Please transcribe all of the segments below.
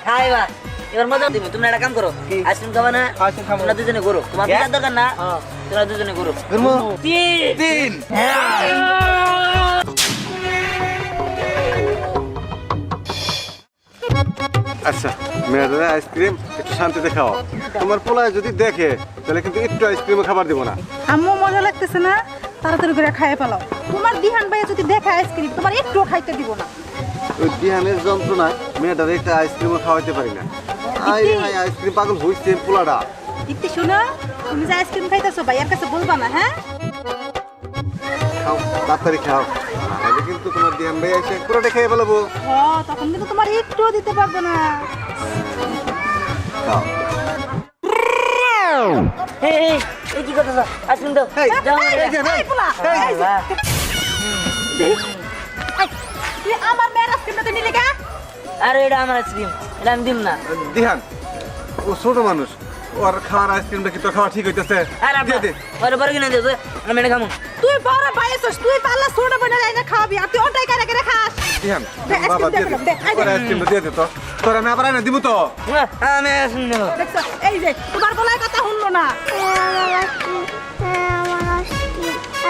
খাইবা এবার মজা দিবে। তুমি একটা কাম করো, আইসক্রিম খাবা না? তোমরা দুজনে করো, তোমার বিচার দরকার না, তোমরা দুজনে করো। তিন। আচ্ছা মেয়েদের আইসক্রিম একটু শান্তিতে খাওয়া। তোমার পোলায় যদি দেখে তাহলে কিন্তু একটু আইসক্রিমও খাবার দিব না। আম্মু মজা লাগতেছে না, তাড়াতাড়ি করে খাইয়ে ফেলাও। তোমার দিহান ভাইয়া যদি দেখে আইসক্রিম, তোমার একটু খাইতে দিব না। ওই দিহানের যন্ত্রণায় মেয়েটার একটা আইসক্রিমও খাওয়াইতে পারি না। আইসক্রিম পাগল হইছে পোলাটা। ইতি শোনো, তুমি যে আইসক্রিম খাইতেছো ভাইয়ার কাছে বলবা না, হ্যাঁ? খাও তাড়াতাড়ি খাও, নাহলে কিন্তু তোমার দিহান ভাই এসে পুরোটা খেয়ে ফেলাবো। তখন কিন্তু তোমার একটুও দিতে পারবো না। খাও। এই কি করতেছ? আইসক্রিম দাও। তুই আমার মেয়ের আইসক্রিমটা নিলে কে? আরে এটা আমার আইসক্রিম, এটা আমি দিম না। দিহান ও ছোট মানুষ, ওর খাওয়ার আইসক্রিমটা কি তোর খাওয়া ঠিক হইতেছে? দিয়ে দে। ওরে বড় কিনে দে, আমি এটা খামু। তুই বড় ভাইয়াছস, তুই পাল্লা ছোট বোনের আইনা খাওয়াবি, আর তুই ওটাই করে করে খাস। দিহান বাবা দিয়ে দে, ওর আইসক্রিমটা দিয়ে দে তো। তোর আমি আবার এনে দিব তো। আমি আইসক্রিম নেব। দেখছো, এই যে তোমার গলায় কথা শুনলো না।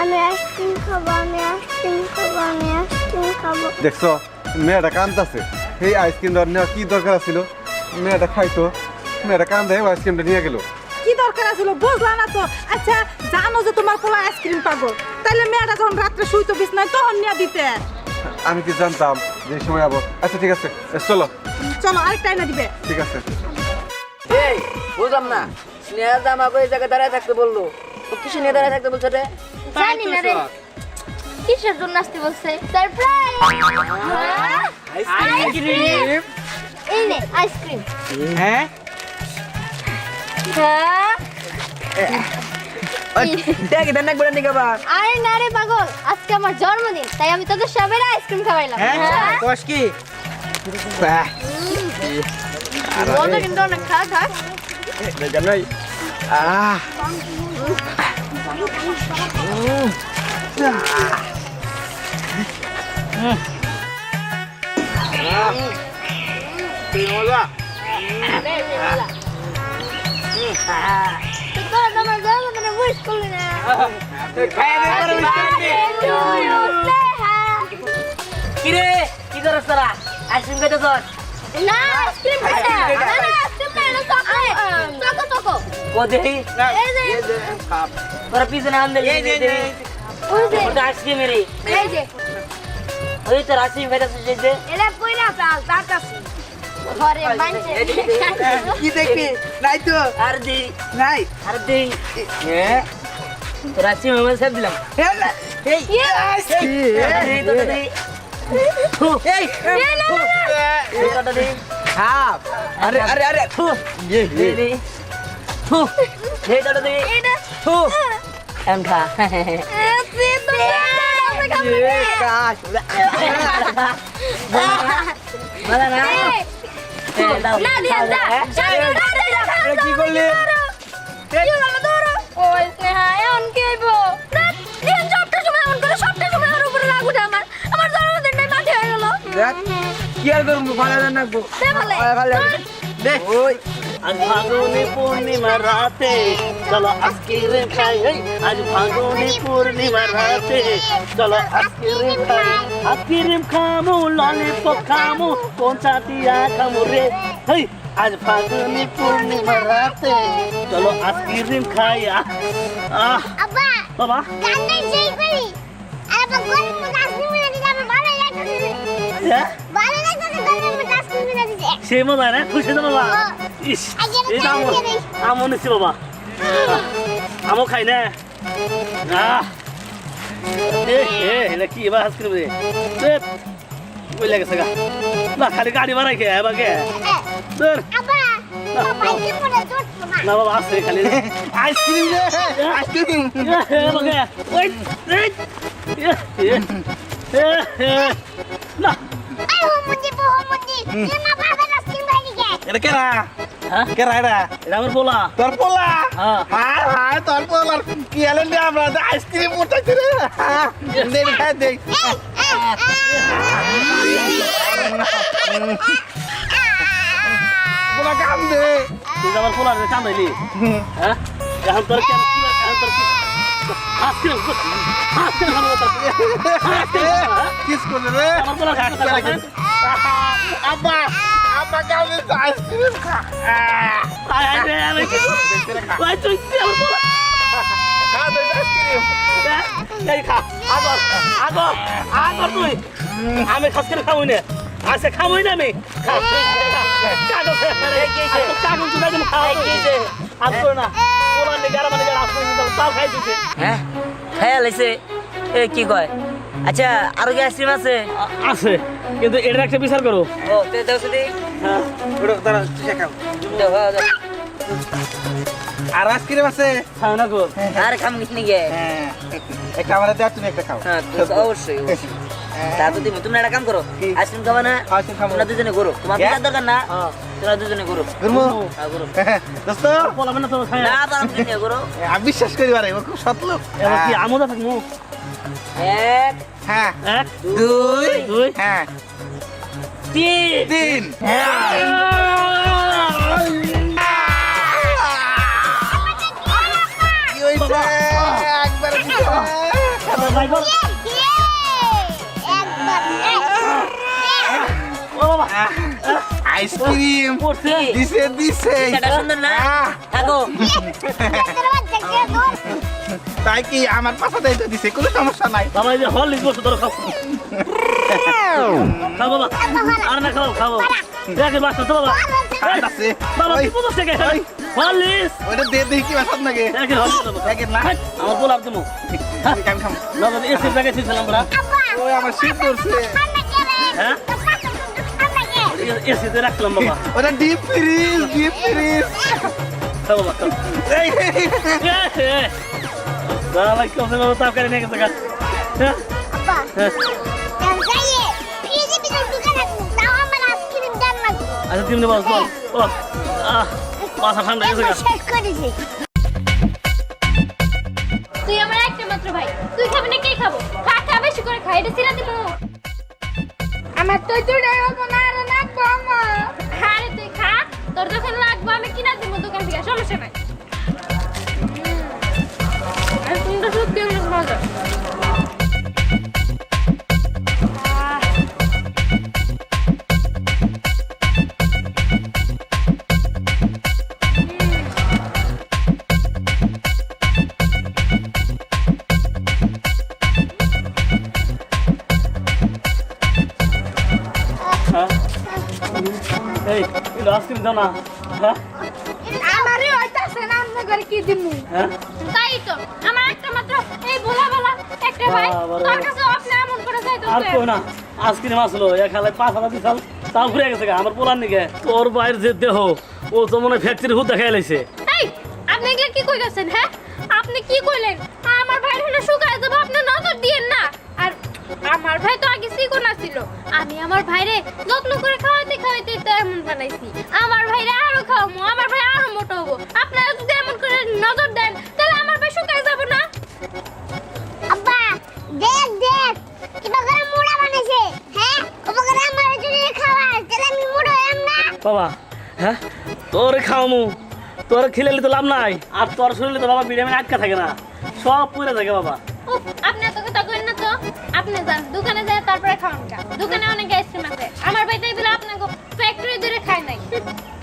আমি আইসক্রিম খাবো, আমি আইসক্রিম খাবো, আমি আইসক্রিম খাবো। দেখছো মেয়েটা কান্দতেছে, এই আইসক্রিমটা নেওয়ার কি দরকার ছিল? মেয়েটা খাইতো, মেয়েটা কান্দে আইসক্রিমটা নিয়ে গেল। কি দরকার ছিল বুঝলা না তো? আচ্ছা জানো যে তোমার পোলা আইসক্রিম পাগল, তাইলে মেয়েটা যখন রাত্রে শুইতো বিছনায় তখন নিয়ে দিতে। আমি কি জানতাম যে এই সময় যাবো? আচ্ছা ঠিক আছে, চলো চলো আরেকটা এনে দিবে। ঠিক আছে। এই বুঝলাম না, স্নেহা আমাকে এই জায়গায় দাঁড়ায় থাকতে বললো, তো কিসে নিয়ে দাঁড়ায় থাকতে বলছো রে? জানি না রে, কিসের জন্য আসতে বলছে? সারপ্রাইজ! আইসক্রিম! এই নে আইসক্রিম। হ্যাঁ হ্যাঁ দেখি দেন একবার নিকে বা। আরে না রে পাগল, আজকে আমার জন্মদিন, তাই আমি তোদের সবাই আইসক্রিম খাওয়াইলাম। হ্যাঁ কস কি? মজা কিন্তু অনেক, খা খা। জানাই তোরা তো আমার জন্মদিনে উইশ করলি না। কিরে কি করছ তোরা? আইসক্রিম খাইতে চল। না আইসক্রিম খাইতে না, না আইসক্রিম না, এটা চকলেট। Choco choco. ও দেহি এই যে তোরা পিছনে আন দে। ওই যে ওটা আইসক্রিম রে। এই যে ওই তোর আইসক্রিম খাইতেছিস এই যে। এরা কইরা পাল তাতাছি ঘরে বানছে। কি দেখবি? নাই তো, আর দি নাই। আর দি তোর আইসক্রিম আমি সব দিলাম। এই এই তোটা দি এই এই তোটা দি হাফ। আরে আরে আরে দি দি এই তোটা দি এটা এম খা কাশ বলা না না দিয়া দা কি করলি? ওই স্নেহা এমন কি হইব? দিন সবটা সময় এমন করে, সবটা সময় ওর উপরে রাগ উঠে আমার। আমার জন্মদিনটাই মাটি হয়ে গেল। দেখ কি আর করবো, ভালো রাখবো। দে ভালে। দে ওই আজ ফাগুনি পূর্ণিমার রাতে চলো আইসক্রিম খাই। আজ ফাগুনি পূর্ণিমার রাতে চলো আইসক্রিম খাই। আইসক্রিম খামু, ললিপপ খামু, কোনটা দিয়া খামু রে? হেই আজ ফাগুনি পূর্ণিমার রাতে চলো আইসক্রিম খাই। আব্বা বাবা গান্ডে যেই করি আবার গরম মধ্যে আইসক্রিম এনে দিলে আমার ভালো লাগতেছে। ভালো লাগতেছে গরম মধ্যে আইসক্রিম এনে দিতে। সেই মজা না, খুশি তো বাবা। ইস এই তো আমও নিচ্ছি বাবা, আমও খাই না। এটা কি এবার আইসক্রিম রে? ওই লেগেছে গা না, খালি গাড়ি বাড়াই খেয়ে এবার কে আব্বা বাইকে পড়ে চড়বো না। না বাবা আছে খালি আইসক্রিম রে, আইসক্রিম। না আই হোমুন্দি হোমুন্দি এ মা বাবা আইসক্রিম খাই দিকে। এটা কেনা? হ্যাঁ কে রাইডা এটা আমার পোলা তোর পোলা হ্যাঁ হায় হায় তোর পোলার কি আলেন রে আমরা আইসক্রিম উঠাইছি রে দেখ খাই দেখ পোলা কাম দে তুই আমার পোলা রে কান্দাইলি হ্যাঁ এখন তোর কেন এখন তোর কি আইসক্রিম খাবো কিস করে রে আমার পোলা আব্বা আব্বা কাম দে আইসক্রিম খা আমি কি ভাই তুই আমার পোলা খা দে আইসক্রিম এই খা আগর আগর আগর তুই আমি খাস করে খাবই না আচ্ছা খাবই না আমি কাগজ কাগজ তুই একদম খাওয়া গিয়েছে আসো না পোলা নে গারা মানে গারা আসো তাও খাই দিছে হ্যাঁ হ্যাঁ লাইছে এ কি কয় আচ্ছা আরো কি আইসক্রিম আছে আছে কিন্তু এটার একটা বিচার করো ও তে দাও শুধু হ্যাঁ ওটা দাঁড়া তুই খাও দাও দাও আর আইসক্রিম আছে খাও না গো আর খাম কিছু নি গে হ্যাঁ একটা আমরা দেখ তুমি একটা খাও হ্যাঁ তো অবশ্যই তা তো তুমি একটা কাম করো আইসক্রিম খাবা না আইসক্রিম খাবো। তোমরা দুজনে করো তোমার বিচার দরকার না তোমরা দুজনে করো গুরমু হ্যাঁ করো দোস্ত পোলা মানে তো খাই না তো আমি নিয়ে করো আমি বিশ্বাস করি পারে ও খুব সৎ লোক এবার কি আমোদা থাকমু এক হ্যাঁ এক দুই দুই হ্যাঁ তিন তিন কি হইছে একবার ভাই বল ও বাবা আইসক্রিম পড়ছে দিছে দিছে এটা সুন্দর না আহ, থাকো তাই কি আমার পাশাতেই তো দিছে কোনো সমস্যা নাই বাবা এই যে হল লিখবো তোর খাও খাও বাবা আর না খাও খাও দেখে বাচ্চা তো বাবা আছে বাবা ওই, কি বুঝছ থেকে ওই, হল লিস ওইটা দে দেখি কি বাসাত নাকি দেখে হল দেখে না আমার বলার তুমি আমি খাম না এসে জায়গায় ছিলাম আমরা ওই আমার শীত করছে হ্যাঁ এসে রাখলাম বাবা ওটা ডিপ ফ্রিজ খাও বাবা খাও এই, বাবা কি হবে বাবা তাও করে নিয়ে গেছে গা হ্যাঁ আচ্ছা তুমি বল বল ও মাথা ঠান্ডা হয়ে গেছে তুই আমার একটা মাত্র ভাই তুই খাবি না কে খাবো খা বেশি করে খা এটা সিরা দিমু আমার তো জুড়ে হবো না আর লাগবো আমার আরে তুই খা তোর যখন লাগবো আমি কিনা দিমু দোকান থেকে সমস্যা নাই আর তুমি তো সত্যি অনেক মজা হ্যাঁ এই আইসক্রিম দাও না হ্যাঁ আমারে হইতাছে না আমরা করে কি দিমু হ্যাঁ তাই তো আমার একটা মাত্র এই ভোলা ভোলা একটা ভাই বাবা রে। তোর কাছে আপনি এমন করে যাই তো আর কই না আইসক্রিম আসলো এক খালে 5,000 দিছাল তাও ঘুরে গেছে গা আমার পোলার নিকে তোর বাইর যে দেহ ও তো মনে ফ্যাক্টরি হুদ দেখাই লাইছে এই আপনি এগুলা কি কইতাছেন হ্যাঁ আপনি কি কইলেন আমার ভাই হলো শুকায় যাব আপনি নজর দিয়েন না আর আমার ভাই তো আগে সিকো না ছিল আমি আমার ভাইরে যত্ন করে খাওয়াতে খাওয়াতে তো এমন বানাইছি আমার ভাইরে আরো খাওয়াবো আমার ভাই আরো মোটা হবো আপনারা যদি এমন করে নজর দেন তাহলে আমার ভাই শুকায় যাব না আব্বা দেখ দেখ কিবা করে মোড়া বানাইছে হ্যাঁ ওবা করে আমার জন্য খাওয়া তাহলে আমি মোড়া হইম না বাবা হ্যাঁ তোর খাওয়ামু তোর খিলালি তো লাভ নাই আর তোর শরীরে তো বাবা ভিটামিন আটকা থাকে না সব পুরে থাকে বাবা উফ, আপনি এত কথা কইন না তো আপনি যান দোকানে যায় তারপরে খাওয়ান কা দোকানে অনেক আইসক্রিম আছে আমার ভাই তাই বলে আপনাকে ফ্যাক্টরি ধরে খায় নাই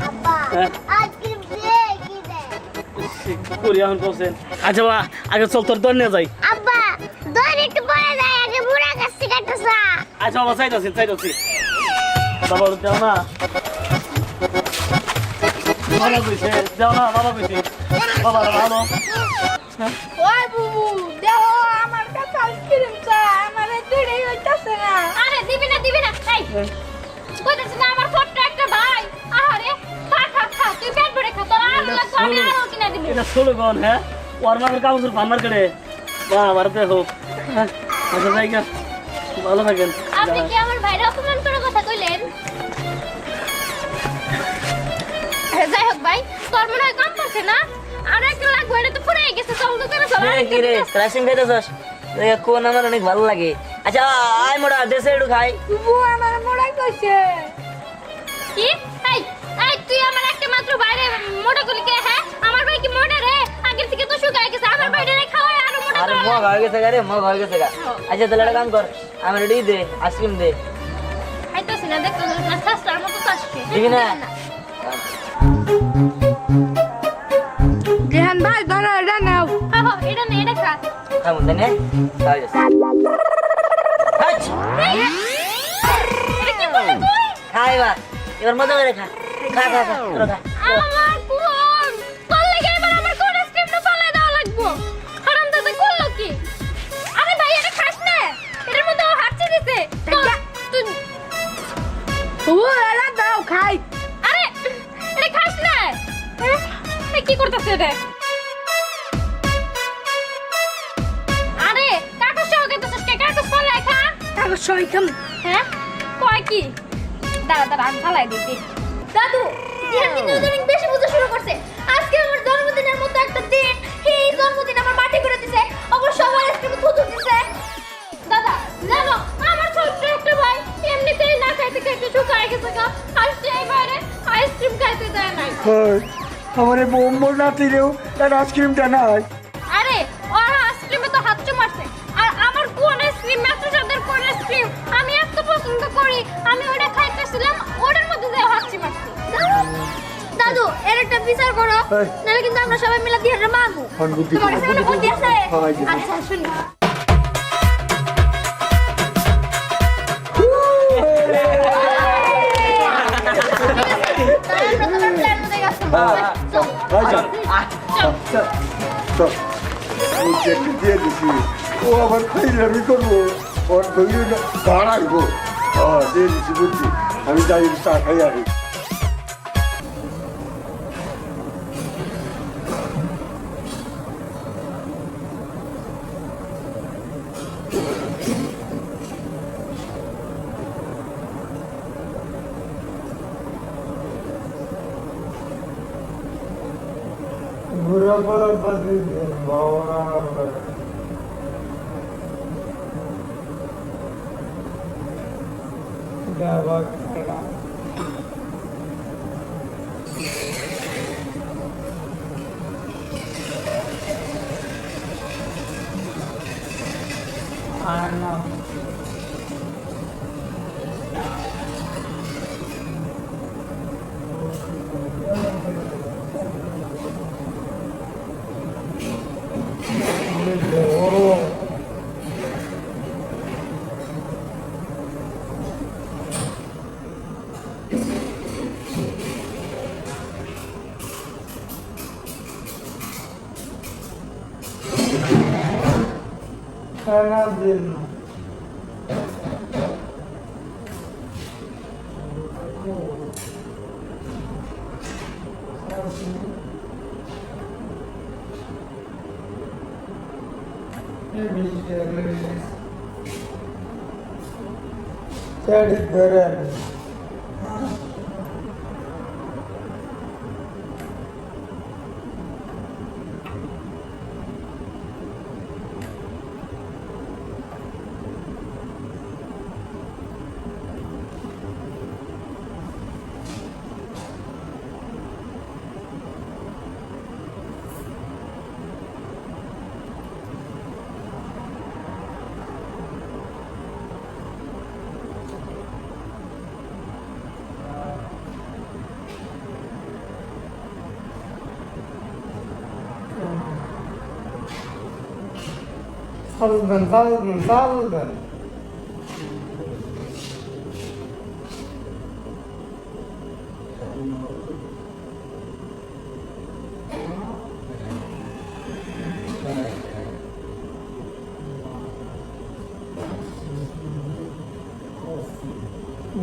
আব্বা হ্যাঁ। আইসক্রিম দে কি দে কি করি এখন বলছেন আচ্ছা বাবা আগে চল তোর দর নিয়ে যাই আব্বা দোকানে একটু পরে যায় আগে বুড়া গাছ কাটছা আচ্ছা বাবা চাইতাছি বাবা ওর দাও না বাবা কইছে দাও না বাবা কইছে বাবা ভালো ওই বুবু দেখো আমার কাছে আইসক্রিম চাই আমার দূরেই হইতাছে না আরে দিবি না এই কইতাছ না আমার ছোট্ট একটা ভাই আরে খা তুই পেট ভরে খা তোর আর লাগবে আমি আরো কিনা দিবি এটা ষোলো গন হ্যাঁ ওর মাকের কাগজের ফার্মার কেড়ে বাবা দেখো আচ্ছা জায়গা ভালো থাকেন আপনি কি আমার ভাইরা অপমান করে কথা কইলেন যাই হোক ভাই তোর মনে হয় কম পড়ছে না আর একটা লাগবে এটা তো পুরাই গেছে চল দোকানে চল কি রে আইসক্রিম খাইতেছস কোন আমার অনেক ভালো লাগে আচ্ছা আয় মোড়া দেশে একটু খাই আমার মোড়াই কইছে কি এই এই তুই আমার একটা মাত্র বাইরে মোটা করলি কে হ্যাঁ আমার ভাই কি মোটা রে আগের থেকে তো শুকায় গেছে আমার ভাই রে খাওয়ায় আর মোটা আরে মগ হয়ে গেছে রে মগ হয়ে গেছে আচ্ছা তাহলে একটা কাম কর আমার রেডি দে আইসক্রিম দে খাইতেছি না দেখতে না খাস্তার মতো চাচ্ছে দিবি না রেহান ভাই ধরো এটা নাও হ্যাঁ এটা নে এটা খা খাবো দে নে খাই যাস আচ্ছা এটা কি বলে তুই খাই এবার মজা করে খা খা খা খা তোরা খা আমার কোন তোর লাগে এবার আমার কোন আইসক্রিমটা পালাই দেওয়া লাগবো হারামজাদা করলো কি আরে ভাই এটা খাস না এর মধ্যে ও হাঁচি দিছে তুই ও এরা দাও খাই আরে এটা খাস না এ কি করতেছ এটা আরে কাগজ সহ খেতেছিস কে কাগজ ফল লেখা কাগজ সই খাম হ্যাঁ কয় কি দাঁড়া দাঁড়া আমি ফালাই দিই দাদু দিন দিন দিন বেশি বুঝতে শুরু করছে আজকে আমার জন্মদিনের মতো একটা দিন এই জন্মদিন আমার মাটি করে দিছে অবশ্য সবাই আইসক্রিম থুতু দিছে দাদা জানো আমার ছোট্ট একটা ভাই এমনিতেই না খাইতে খাইতে শুকায় গেছে গা আর সেই বাইরে আইসক্রিম খাইতে দেয় নাই আমার এই বোম্বর নাতিরেও তার আইসক্রিমটা নাই আরে ওরা আইসক্রিমে তো হাত মারছে আর আমার কোন আইসক্রিম মাত্র যাদের কোন আইসক্রিম আমি এত পছন্দ করি আমি ওটা খাইতেছিলাম ওটার মধ্যে দিয়ে হাত মারছে দাদু এর একটা বিচার করো নাহলে কিন্তু আমরা সবাই মিলে দিয়ে মারবো তোমার কাছে কোনো বুদ্ধি আছে আচ্ছা শুনি দিয়ে দিছি ও আবার খাইলে আমি করবো ওর ধরিয়ে দাঁড়াইবো দিয়ে দিছি বুঝছি আমি যাই চা খাই আনি Salden.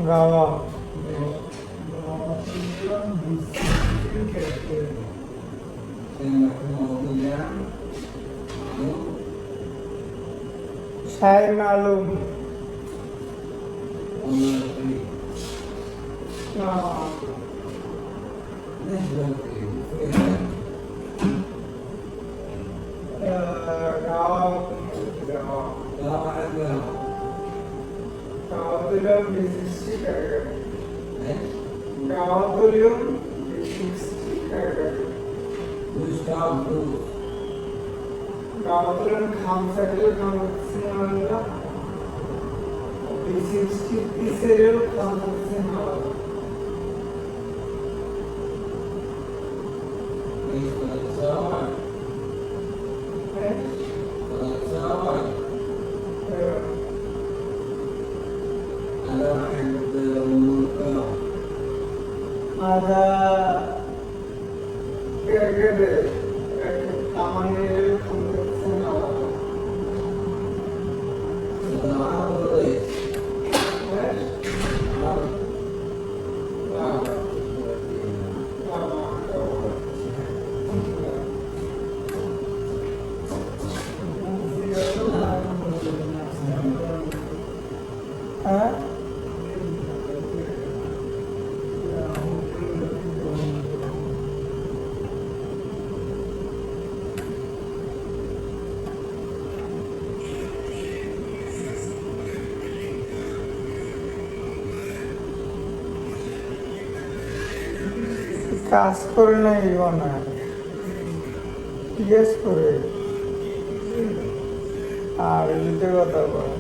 Gawa. Saya maklum. गावातून खामसाठी सिनेमा सिरियल सिनेमा माझा কাজ করে নাই না জিজ্ঞেস করে আর এমনিতে কথা বল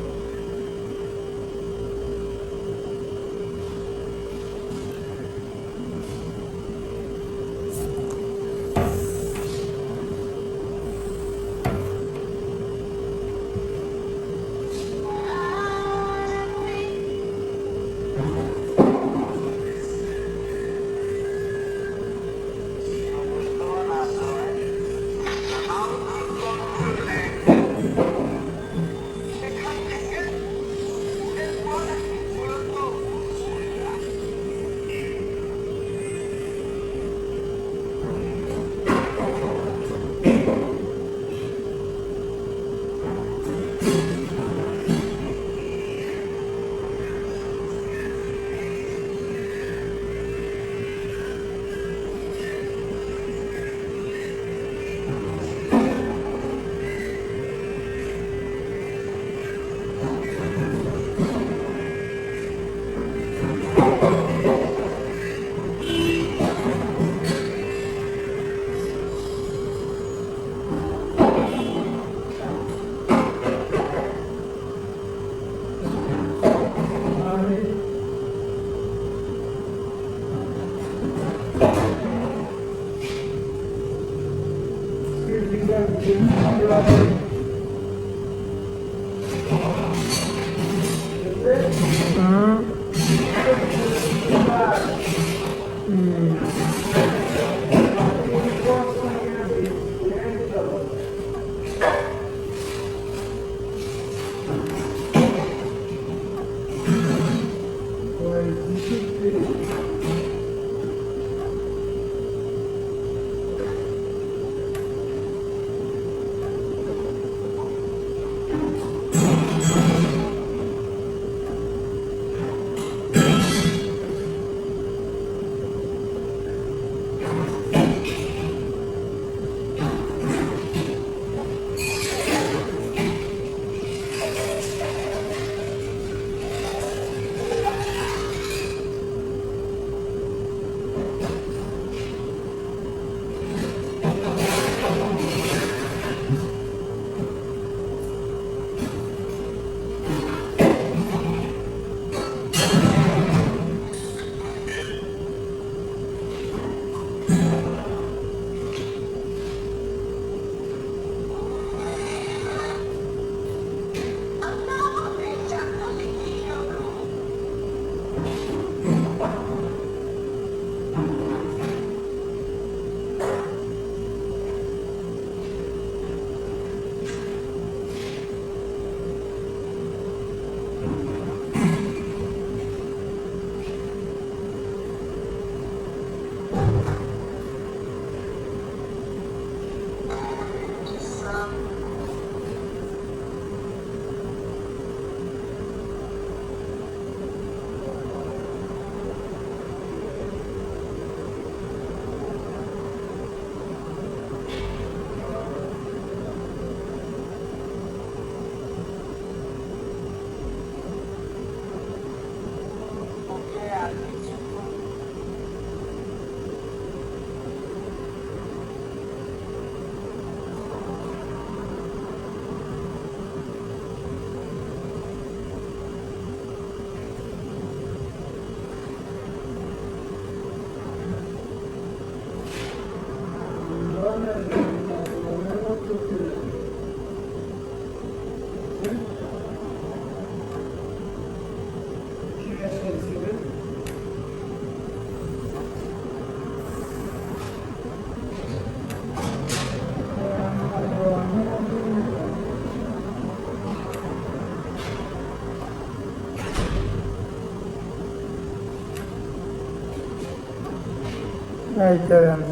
এইটা দেন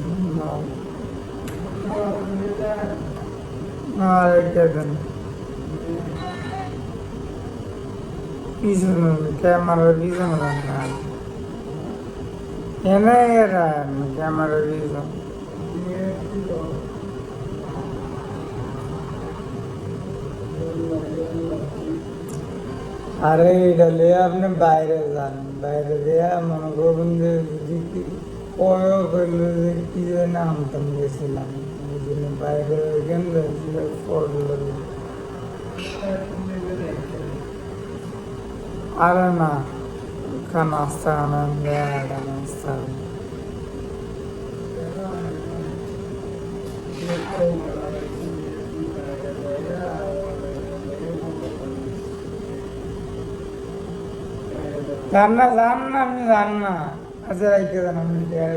আর এইটা দেন পিছনে ক্যামেরার পিছনে দেন এনে এরা ক্যামেরার পিছনে আরে এটা লিয়ে আপনি বাইরে যান বাইরে দিয়ে মনে করবেন যে পয়ও করলো যে কি যেন আমতাম গেছিলাম ওই জন্য বাইরে গেম পড়লো আরে না নাস্তা আনন্দ নাস্তা জান না আমি জান না আচ্ছা রাইতে জান আমি জান